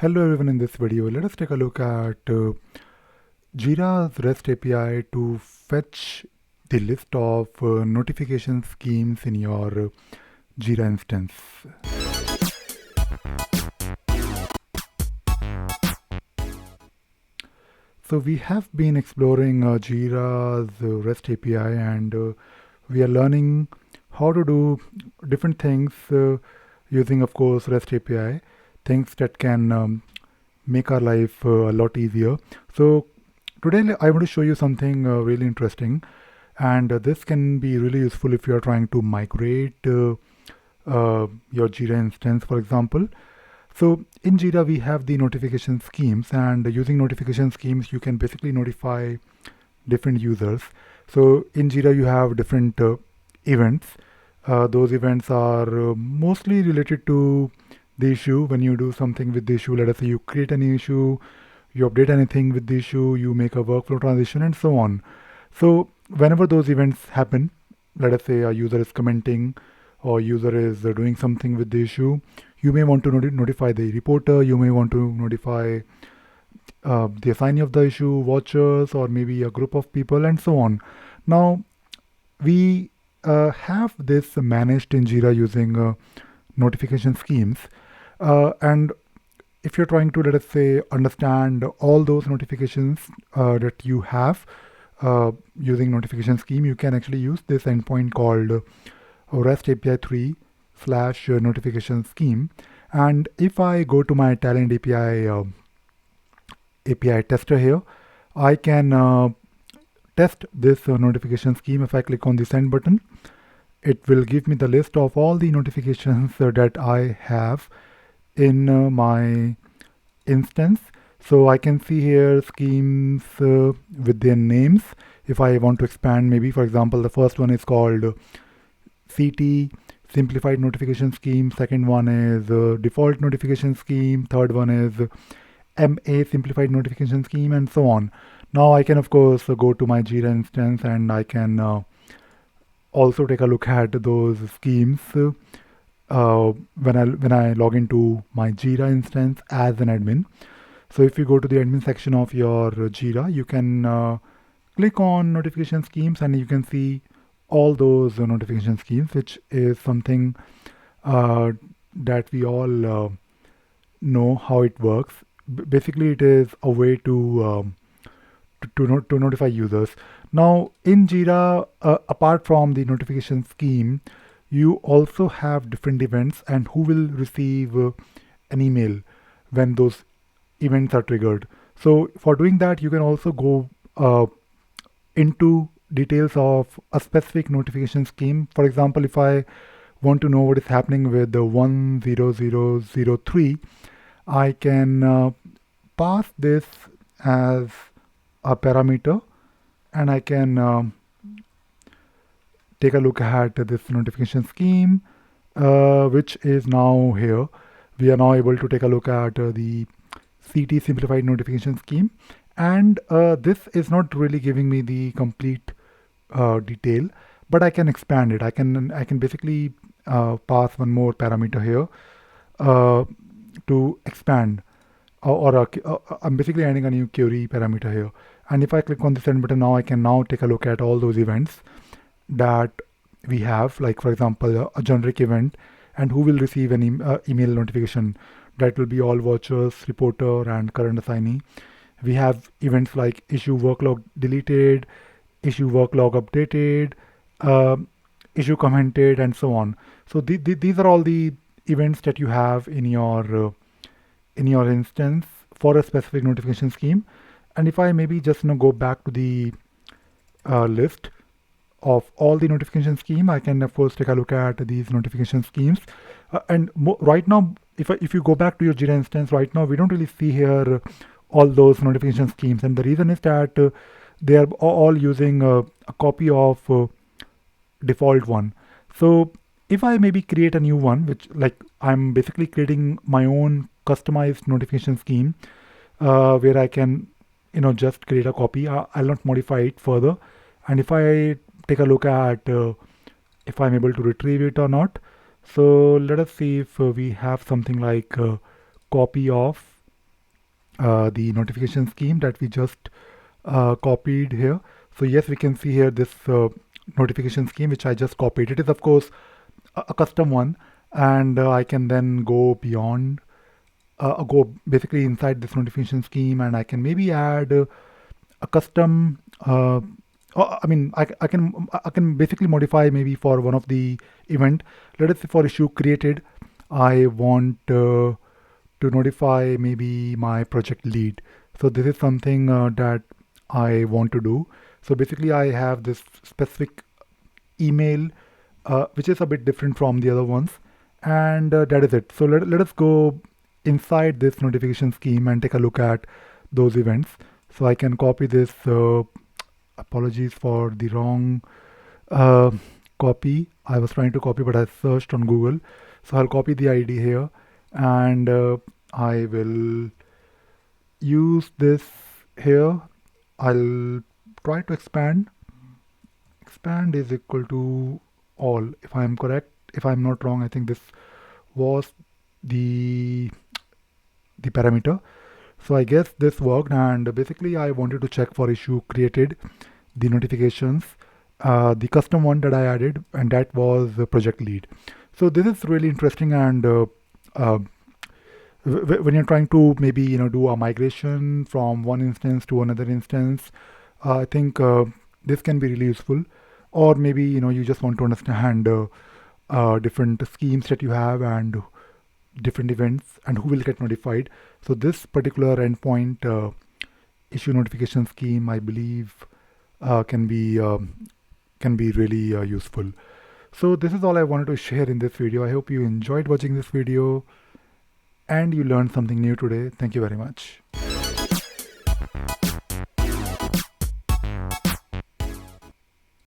Hello everyone, in this video let us take a look at Jira's REST API to fetch the list of notification schemes in your Jira instance. So we have been exploring Jira's REST API and we are learning how to do different things using, of course, REST API, things that can make our life a lot easier. So today I want to show you something really interesting, and this can be really useful if you are trying to migrate your Jira instance, for example. So in Jira we have the notification schemes, and using notification schemes you can basically notify different users. So in Jira you have different events. Those events are mostly related to the issue. When you do something with the issue, let us say you create an issue, you update anything with the issue, you make a workflow transition, and so on. So whenever those events happen, let us say a user is commenting or user is doing something with the issue, you may want to notify the reporter, you may want to notify the assignee of the issue, watchers, or maybe a group of people, and so on. Now we have this managed in Jira using notification schemes, and if you're trying to, let us say, understand all those notifications that you have using notification scheme, you can actually use this endpoint called REST API 3 slash notification scheme. And if I go to my Talend API tester here, I can test this notification scheme. If I click on the send button, it will give me the list of all the notifications that I have in my instance. So I can see here schemes with their names. If I want to expand, maybe for example, the first one is called CT simplified notification scheme. Second one is default notification scheme. Third one is MA simplified notification scheme, and so on. Now I can of course go to my Jira instance and I can also take a look at those schemes when I log into my Jira instance as an admin. So if you go to the admin section of your Jira, you can click on notification schemes and you can see all those notification schemes, which is something that we all know how it works. Basically, it is a way to notify users. Now, in Jira, apart from the notification scheme, you also have different events and who will receive an email when those events are triggered. So for doing that, you can also go into details of a specific notification scheme. For example, if I want to know what is happening with the 10003, I can pass this as a parameter, and I can take a look at this notification scheme, which is now here. We are now able to take a look at the CT simplified notification scheme, and this is not really giving me the complete detail, but I can expand it. I can basically pass one more parameter here uh, to expand, I'm basically adding a new query parameter here. And if I click on the send button now, I can now take a look at all those events that we have, like for example a generic event, and who will receive an email notification. That will be all watchers, reporter, and current assignee. We have events like issue work log deleted, issue work log updated, uh, issue commented, and so on. So these are all the events that you have in your instance for a specific notification scheme. And if I maybe just go back to the list of all the notification scheme, I can of course take a look at these notification schemes. Right now, if you go back to your Jira instance, right now we don't really see here all those notification schemes, and the reason is that they are all using a copy of default one. So if I maybe create a new one, which like I'm basically creating my own customized notification scheme, where I can just create a copy. I'll not modify it further. And if I take a look at if I'm able to retrieve it or not. So let us see if we have something like copy of the notification scheme that we just copied here. So yes, we can see here this notification scheme which I just copied. It is of course a custom one, and I can then go beyond, go basically inside this notification scheme, and I can maybe add a custom. I mean, I can basically modify maybe for one of the event. Let us say for issue created, I want to notify maybe my project lead. So this is something that I want to do. So basically, I have this specific email which is a bit different from the other ones, and that is it. So let us go inside this notification scheme and take a look at those events. So I can copy this. Apologies for the wrong uh, copy. I was trying to copy, but I searched on Google. So I'll copy the ID here, and I will use this here. I'll try to expand. Expand is equal to all, if I'm correct. If I'm not wrong, I think this was the the parameter. So I guess this worked, and basically I wanted to check for issue created, the notifications, the custom one that I added, and that was the project lead. So this is really interesting, and uh, when you're trying to maybe do a migration from one instance to another instance, I think this can be really useful. Or maybe you just want to understand different schemes that you have and different events and who will get notified. So this particular endpoint issue notification scheme, I believe, can be really useful. So this is all I wanted to share in this video. I hope you enjoyed watching this video and you learned something new today. Thank you very much.